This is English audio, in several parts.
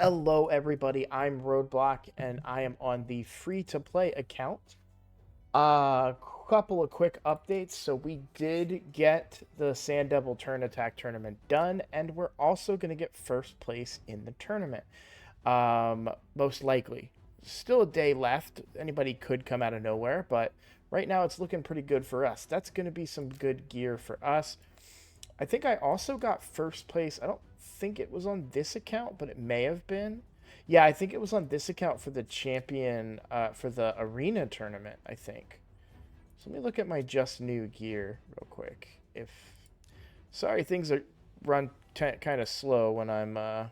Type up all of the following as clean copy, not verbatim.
Hello, everybody. I'm Roadblock, and I am on the free-to-play account. A couple of quick updates. So we did get the Sand Devil Turn Attack tournament done, and we're also going to get first place in the tournament. Most likely. Still a day left. Anybody could come out of nowhere, but right now it's looking pretty good for us. That's going to be some good gear for us. I think I also got first place. I don't think it was on this account, but it may have been. Yeah, I think it was on this account for the champion, for the arena tournament, I think. So let me look at my just new gear real quick. Sorry, things are run kind of slow when I'm,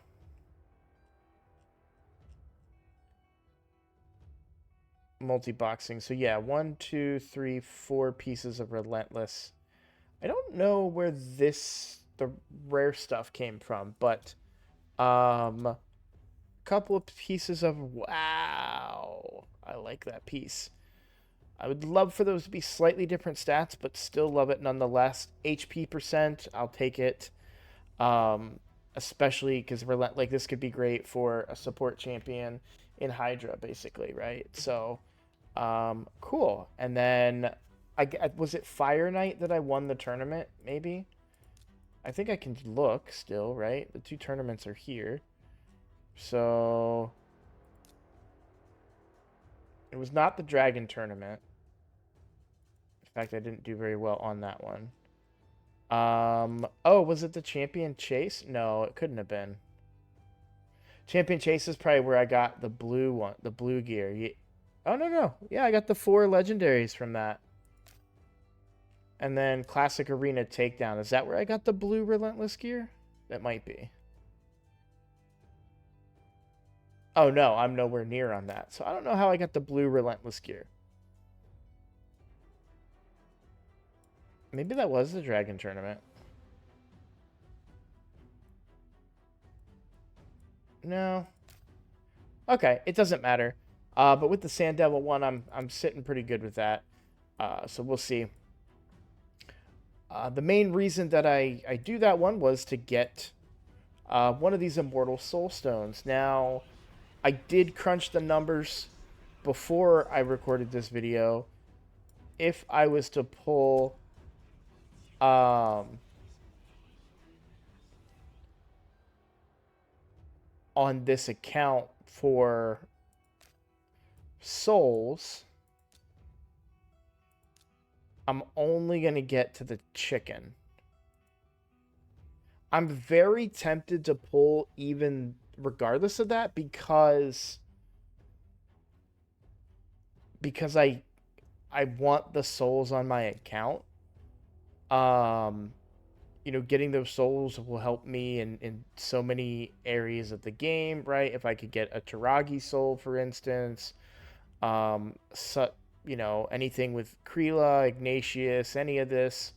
multi-boxing. So yeah, one, two, three, four pieces of Relentless. I don't know where the rare stuff came from, but couple of pieces of wow. I like that piece. I would love for those to be slightly different stats, but still love it nonetheless. HP percent, I'll take it. Especially because like this could be great for a support champion in Hydra, basically, right? So, cool. And then was it Fire Knight that I won the tournament? Maybe. I think I can look still, right? The two tournaments are here. So it was not the Dragon tournament. In fact, I didn't do very well on that one. Oh, was it the Champion Chase? No, it couldn't have been. Champion Chase is probably where I got the blue one, the blue gear. Yeah. Oh, no. Yeah, I got the 4 legendaries from that. And then Classic Arena Takedown. Is that where I got the blue Relentless gear? That might be. Oh, no, I'm nowhere near on that. So I don't know how I got the blue Relentless gear. Maybe that was the Dragon tournament. No. Okay, it doesn't matter. But with the Sand Devil one, I'm sitting pretty good with that. So we'll see. The main reason that I do that one was to get one of these Immortal Soul Stones. Now, I did crunch the numbers before I recorded this video. If I was to pull on this account for souls, I'm only going to get to the chicken. I'm very tempted to pull even regardless of that because I want the souls on my account. Getting those souls will help me in so many areas of the game, right? If I could get a Taragi soul, for instance, anything with Kreela, Ignatius, any of this,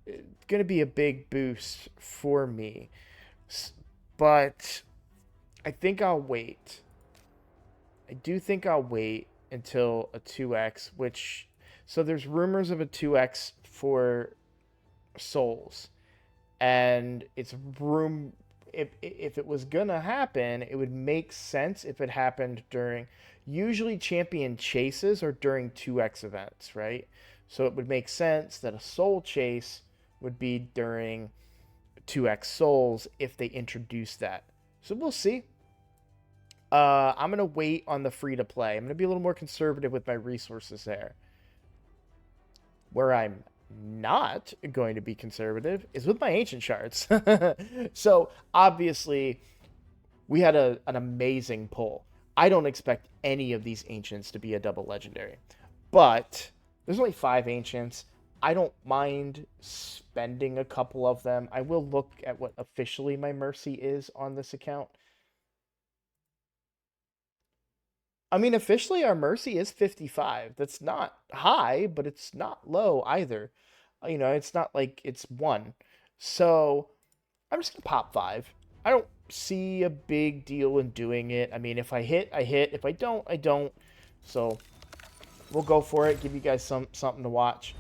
it's going to be a big boost for me. But I think I'll wait. I do think I'll wait until a 2x, so there's rumors of a 2x for souls, and it's if it was gonna happen, it would make sense if it happened during, usually champion chases or during 2x events, right? So it would make sense that a soul chase would be during 2x souls if they introduce that. So we'll see. I'm gonna wait on the free to play. I'm gonna be a little more conservative with my resources there. Where I'm not going to be conservative is with my ancient shards. So obviously we had an amazing pull. I don't expect any of these ancients to be a double legendary, but there's only 5 ancients. I don't mind spending a couple of them. I will look at what officially my mercy is on this account. I mean, officially our mercy is 55. That's not high, but it's not low either. It's not like it's 1. So I'm just going to pop 5. I don't see a big deal in doing it. I mean, if I hit, I hit. If I don't, I don't. So we'll go for it. Give you guys something to watch.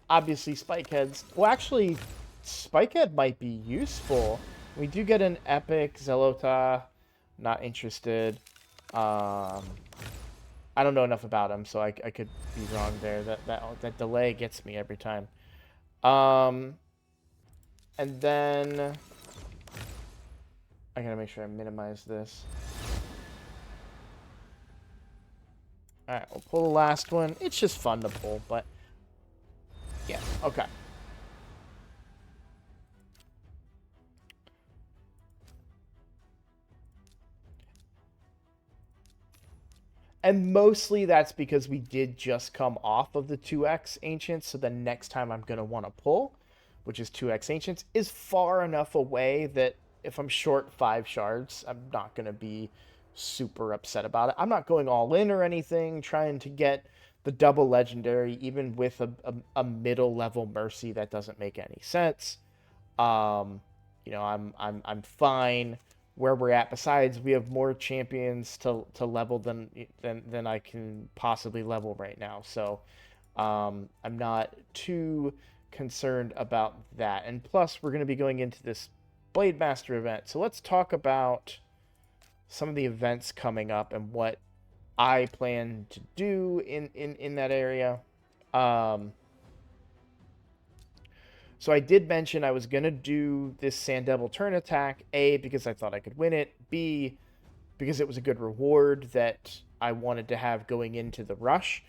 Obviously, spike heads. Well, actually, Spikehead might be useful. We do get an epic Zelota. Not interested. I don't know enough about him, so I could be wrong there. That delay gets me every time. And then I gotta make sure I minimize this. All right, we'll pull the last one. It's just fun to pull, but yeah, okay. And mostly that's because we did just come off of the 2x Ancients, so the next time I'm going to want to pull, which is 2x Ancients, is far enough away that if I'm short 5 shards, I'm not going to be super upset about it. I'm not going all in or anything, trying to get the double legendary, even with a middle level Mercy that doesn't make any sense. You know, I'm fine where we're at. Besides, we have more champions to level than I can possibly level right now. So I'm not too concerned about that. And plus, we're going to be going into this Blade Master event. So let's talk about some of the events coming up and what I plan to do in that area. So I did mention I was going to do this Sand Devil turn attack, A, because I thought I could win it, B, because it was a good reward that I wanted to have going into the rush.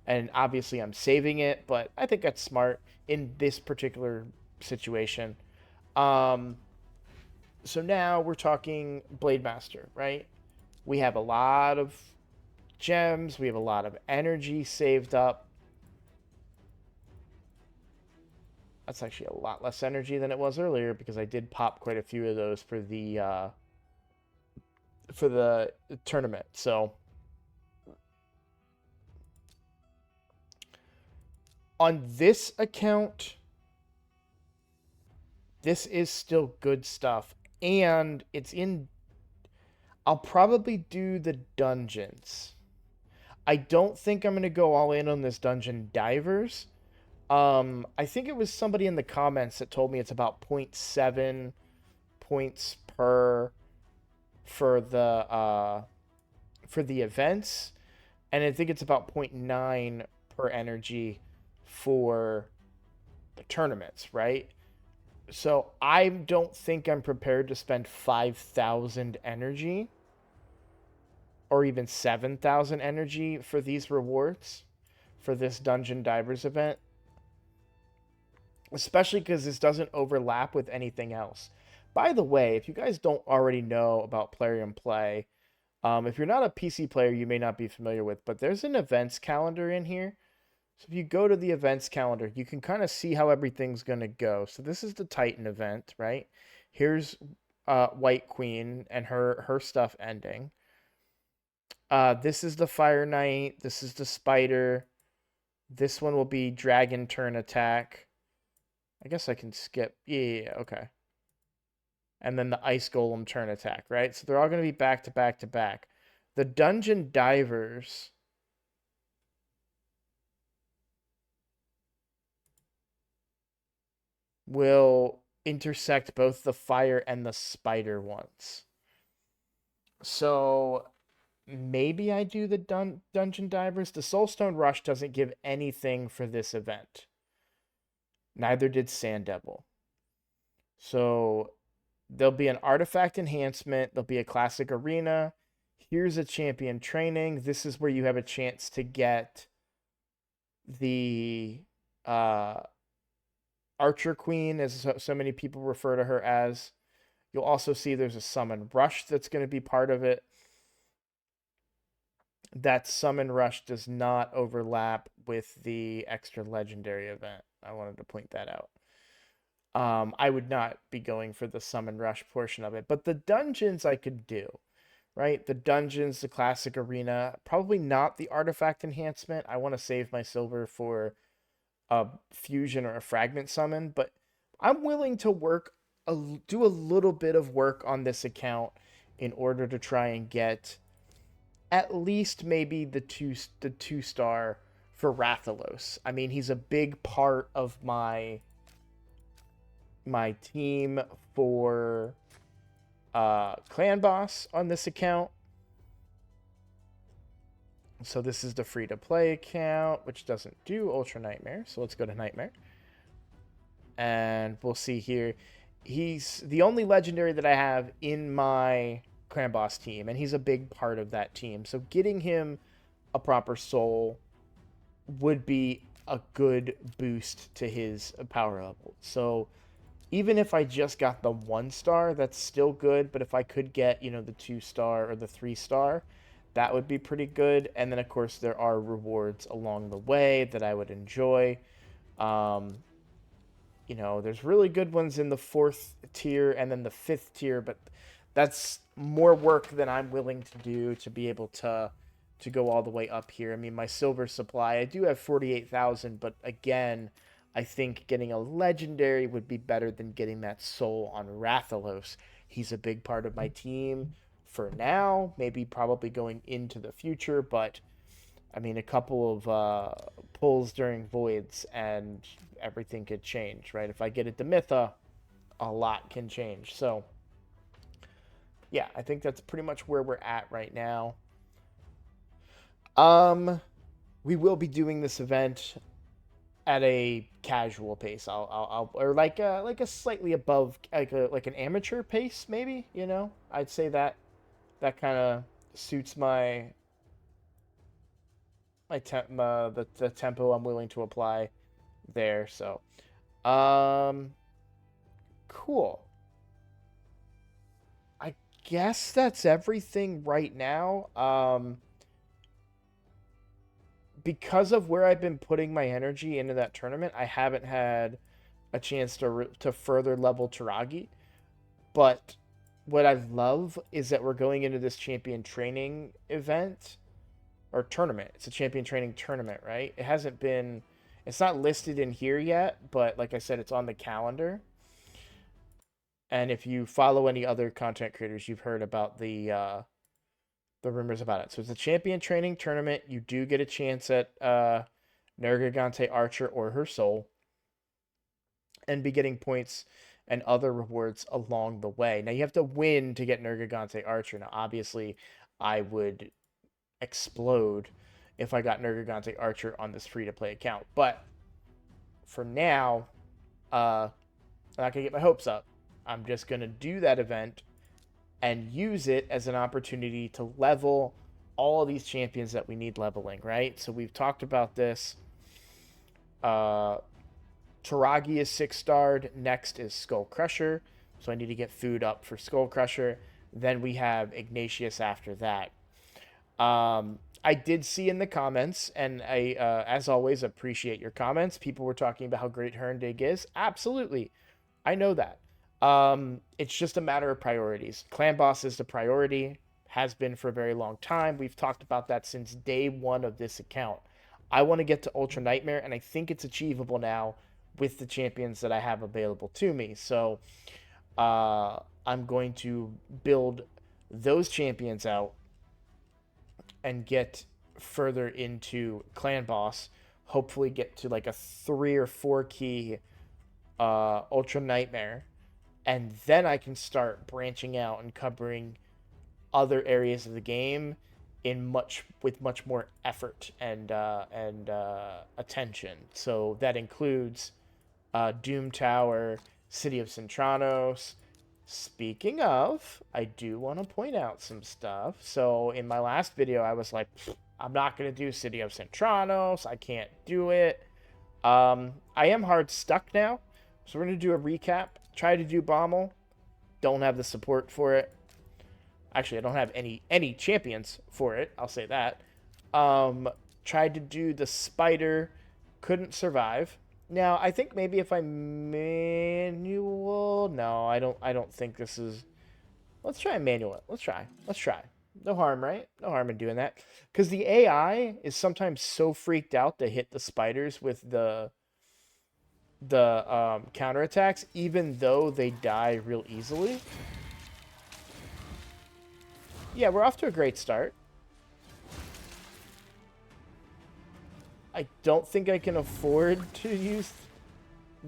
And obviously I'm saving it, but I think that's smart in this particular situation. So now we're talking Blade Master, right? We have a lot of gems. We have a lot of energy saved up. That's actually a lot less energy than it was earlier because I did pop quite a few of those for the tournament. So on this account, this is still good stuff, and it's in. I'll probably do the dungeons. I don't think I'm gonna go all in on this Dungeon Divers. I think it was somebody in the comments that told me it's about 0.7 points per for the events, and I think it's about 0.9 per energy for the tournaments, right? So I don't think I'm prepared to spend 5,000 energy or even 7,000 energy for these rewards for this Dungeon Divers event. Especially because this doesn't overlap with anything else. By the way, if you guys don't already know about Plarium Play, if you're not a PC player, you may not be familiar with, but there's an events calendar in here. So if you go to the events calendar, you can kind of see how everything's going to go. So this is the Titan event, right? Here's White Queen and her stuff ending. This is the Fire Knight. This is the Spider. This one will be Dragon Turn Attack. I guess I can skip. Yeah, okay. And then the Ice Golem turn attack, right? So they're all going to be back to back to back. The Dungeon Divers will intersect both the fire and the spider ones. So maybe I do the Dungeon Divers. The Soulstone Rush doesn't give anything for this event. Neither did Sand Devil. So there'll be an artifact enhancement. There'll be a classic arena. Here's a champion training. This is where you have a chance to get the Archer Queen, as so many people refer to her as. You'll also see there's a Summon Rush that's going to be part of it. That Summon Rush does not overlap with the extra legendary event. I wanted to point that out. I would not be going for the Summon Rush portion of it, but the dungeons I could do, right? The dungeons, the classic arena, probably not the artifact enhancement. I want to save my silver for a fusion or a fragment summon, but I'm willing to do a little bit of work on this account in order to try and get at least maybe the two star for Rathalos. I mean, he's a big part of my my team for Clan Boss on this account. So this is the free-to-play account, which doesn't do Ultra Nightmare. So let's go to Nightmare. And we'll see here. He's the only legendary that I have in my Clan Boss team, and he's a big part of that team. So getting him a proper soul would be a good boost to his power level. So even if I just got the 1-star, that's still good. But if I could get, the 2-star or the 3-star, that would be pretty good. And then, of course, there are rewards along the way that I would enjoy. There's really good ones in the 4th tier and then the 5th tier, but that's more work than I'm willing to do to be able to go all the way up here. I mean, my silver supply, I do have 48,000, but again, I think getting a legendary would be better than getting that soul on Rathalos. He's a big part of my team for now, maybe probably going into the future, but I mean, a couple of pulls during voids and everything could change, right? If I get it to Mytha, a lot can change. So, yeah, I think that's pretty much where we're at right now. We will be doing this event at a casual pace. Or like a slightly above, like an amateur pace, maybe. I'd say that kind of suits the tempo I'm willing to apply there. So, cool. I guess that's everything right now. Because of where I've been putting my energy into that tournament, I haven't had a chance to further level Taragi. But what I love is that we're going into this champion training event or tournament. It's a champion training tournament, right? It's not listed in here yet, but like I said, it's on the calendar. And if you follow any other content creators, you've heard about the rumors about it. So it's a champion training tournament. You do get a chance at Nergigante Archer or her soul, and be getting points and other rewards along the way. Now you have to win to get Nergigante Archer. Now obviously I would explode if I got Nergigante Archer on this free-to-play account. But for now, I'm not going to get my hopes up. I'm just going to do that event and use it as an opportunity to level all of these champions that we need leveling, right? So we've talked about this. Taragi is 6-starred. Next is Skull Crusher. So I need to get food up for Skull Crusher. Then we have Ignatius after that. I did see in the comments, and I, as always, appreciate your comments. People were talking about how great Herndig is. Absolutely. I know that. It's just a matter of priorities. Clan Boss is the priority, has been for a very long time. We've talked about that since day one of this account. I want to get to Ultra Nightmare, and I think it's achievable now with the champions that I have available to me. So, I'm going to build those champions out and get further into Clan Boss. Hopefully get to like a 3 or 4 key Ultra Nightmare. And then I can start branching out and covering other areas of the game with much more effort and attention. So that includes Doom Tower, City of Centranos. Speaking of, I do want to point out some stuff. So in my last video, I was like, I'm not going to do City of Centranos. I can't do it. I am hard stuck now. So we're going to do a recap. Try to do Bommel. Don't have the support for it. Actually, I don't have any champions for it. I'll say that. Tried to do the Spider. Couldn't survive. Now, I think maybe if I manual... No, I don't think this is... Let's try manual. Let's try. No harm, right? No harm in doing that. Because the AI is sometimes so freaked out to hit the spiders with the counterattacks, even though they die real easily. Yeah, we're off to a great start. I don't think I can afford to use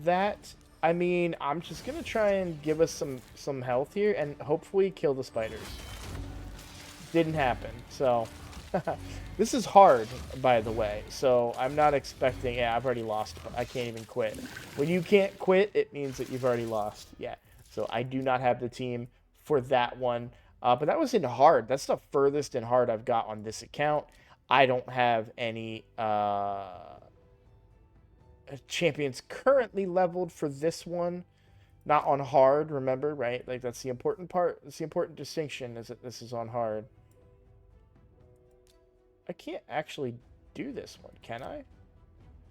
that I mean, I'm just gonna try and give us some health here and hopefully kill the spiders. Didn't happen, so this is hard, by the way. So I'm not expecting. Yeah, I've already lost. But I can't even quit. When you can't quit, it means that you've already lost. Yeah. So I do not have the team for that one. But that was in hard. That's the furthest in hard I've got on this account. I don't have any champions currently leveled for this one. Not on hard, remember, right? Like that's the important part. That's the important distinction is that this is on hard. I can't actually do this one, can I?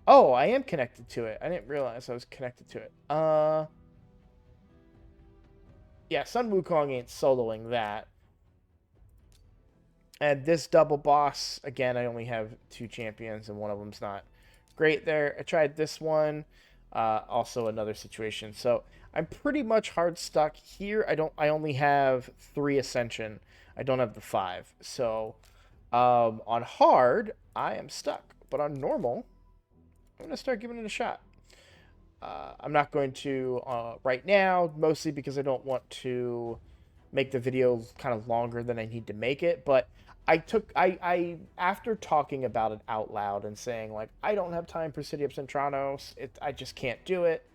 Oh, I am connected to it. I didn't realize I was connected to it. Yeah, Sun Wukong ain't soloing that. And this double boss, again, I only have 2 champions, and one of them's not great there. I tried this one, also another situation. So I'm pretty much hard stuck here. I only have 3 Ascension. I don't have the 5. So on hard, I am stuck. But on normal, I'm going to start giving it a shot. I'm not going to right now, mostly because I don't want to make the video kind of longer than I need to make it. But I after talking about it out loud and saying like I don't have time for City of Centranos, I just can't do it.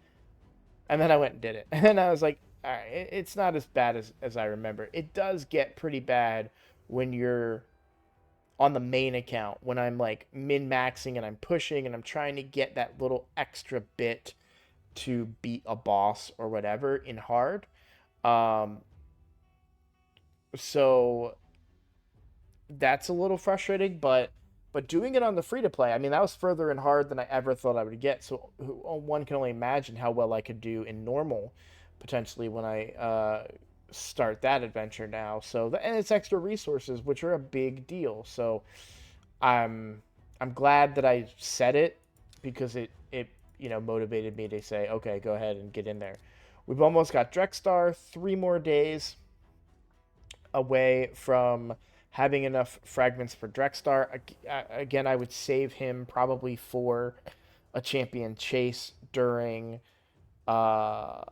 And then I went and did it, and I was like, all right, it's not as bad as I remember. It does get pretty bad when you're on the main account when I'm like min maxing and I'm pushing and I'm trying to get that little extra bit to beat a boss or whatever in hard. Um, so that's a little frustrating, but doing it on the free to play, I mean, that was further in hard than I ever thought I would get. So one can only imagine how well I could do in normal potentially when I start that adventure now. So and it's extra resources, which are a big deal. So I'm I'm glad that I said it because it motivated me to say, okay, go ahead and get in there. We've almost got Drexstar, 3 more days away from having enough fragments for Drexstar. Again, I would save him probably for a champion chase during a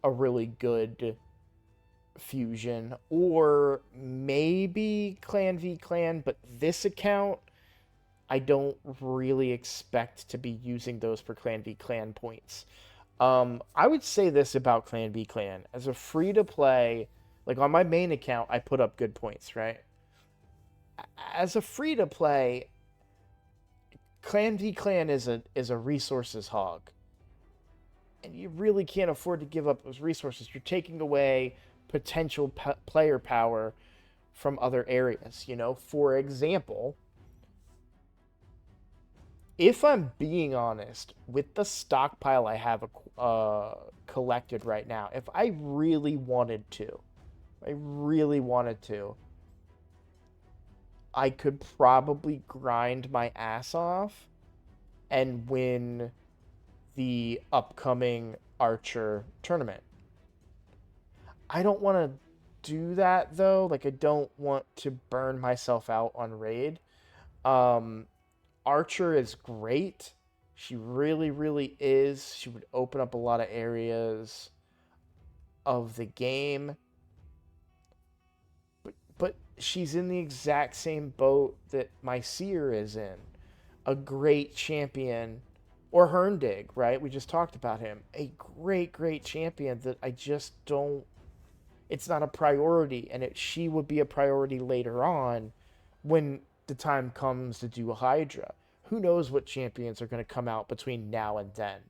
really good fusion, or maybe clan v clan, but this account I don't really expect to be using those for clan v clan points. I would say this about clan v clan: as a free to play, like on my main account I put up good points, right? As a free to play, clan v clan is a resources hog, and you really can't afford to give up those resources. You're taking away potential player power from other areas. For example, if I'm being honest, with the stockpile I have collected right now, if I really wanted to, I could probably grind my ass off and win the upcoming Archer tournament. I don't want to do that though. Like I don't want to burn myself out on raid. Um, Archer is great. She really, really is. She would open up a lot of areas of the game. But she's in the exact same boat that my Seer is in. A great champion. Or Herndig, right? We just talked about him. A great, great champion that I just don't. It's not a priority, and she would be a priority later on when the time comes to do a Hydra. Who knows what champions are going to come out between now and then?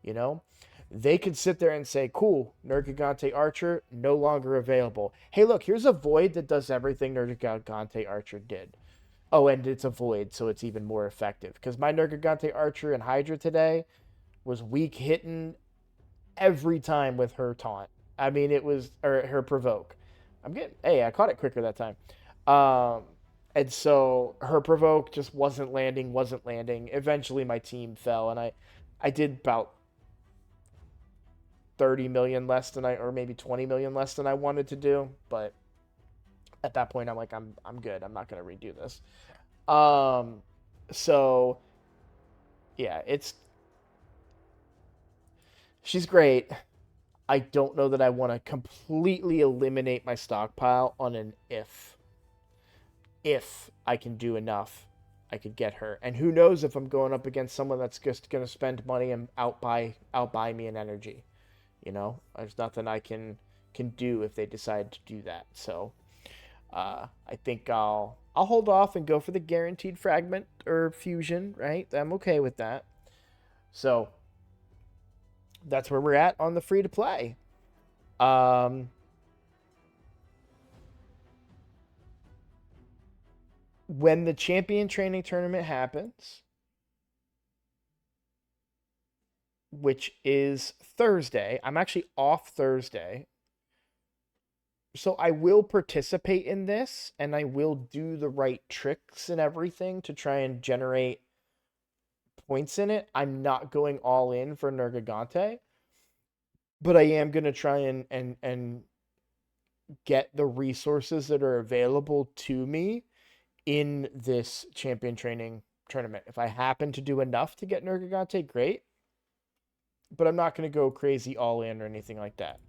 You know? They could sit there and say, cool, Nergigante Archer, no longer available. Hey, look, here's a Void that does everything Nergigante Archer did. Oh, and it's a Void, so it's even more effective. Because my Nergigante Archer and Hydra today was weak hitting every time with her taunt. I mean, it was, or her provoke. Hey, I caught it quicker that time. And so her provoke just wasn't landing. Eventually my team fell, and I did about 30 million less than or maybe 20 million less than I wanted to do. But at that point, I'm like, I'm good. I'm not going to redo this. So yeah, She's great. I don't know that I want to completely eliminate my stockpile on an if. If I can do enough, I could get her. And who knows if I'm going up against someone that's just going to spend money and outbuy me in energy. You know, there's nothing I can do if they decide to do that. So I think I'll hold off and go for the guaranteed fragment or fusion. Right, I'm okay with that. So that's where we're at on the free to play. Um, when the champion training tournament happens, which is Thursday, I'm actually off Thursday. So I will participate in this and I will do the right tricks and everything to try and generate points in it. I'm not going all in for Nergigante, but I am going to try and get the resources that are available to me in this champion training tournament. If I happen to do enough to get Nergigante, great. But I'm not going to go crazy all in or anything like that.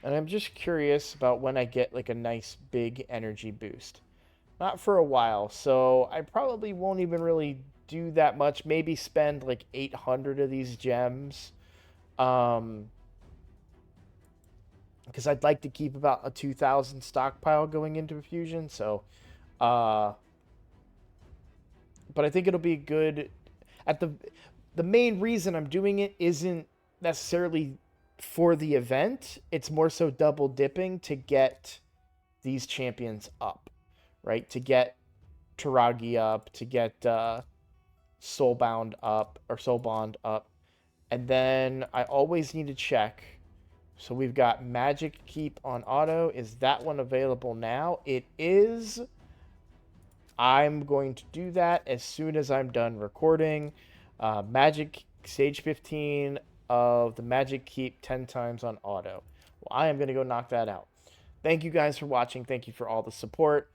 And I'm just curious about when I get like a nice big energy boost. Not for a while, so I probably won't even really do that much. Maybe spend like 800 of these gems. Um, because I'd like to keep about a 2,000 stockpile going into fusion. So, uh, but I think it'll be good. At the main reason I'm doing it isn't necessarily for the event. It's more so double dipping to get these champions up, right? To get Taragi up, to get Soulbound up or Soulbond up, and then I always need to check. So we've got Magic Keep on auto. Is that one available now? It is. I'm going to do that as soon as I'm done recording. Magic Stage 15 of the Magic Keep 10 times on auto. Well, I am going to go knock that out. Thank you guys for watching. Thank you for all the support.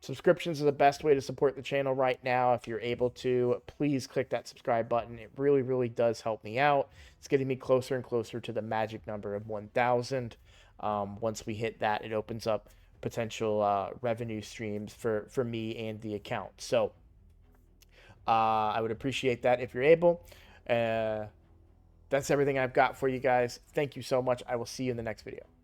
Subscriptions are the best way to support the channel right now. If you're able to, please click that subscribe button. It really, really does help me out. It's getting me closer and closer to the magic number of 1,000. Once we hit that, it opens up potential revenue streams for me and the account. So I would appreciate that if you're able. That's everything I've got for you guys. Thank you so much. I will see you in the next video.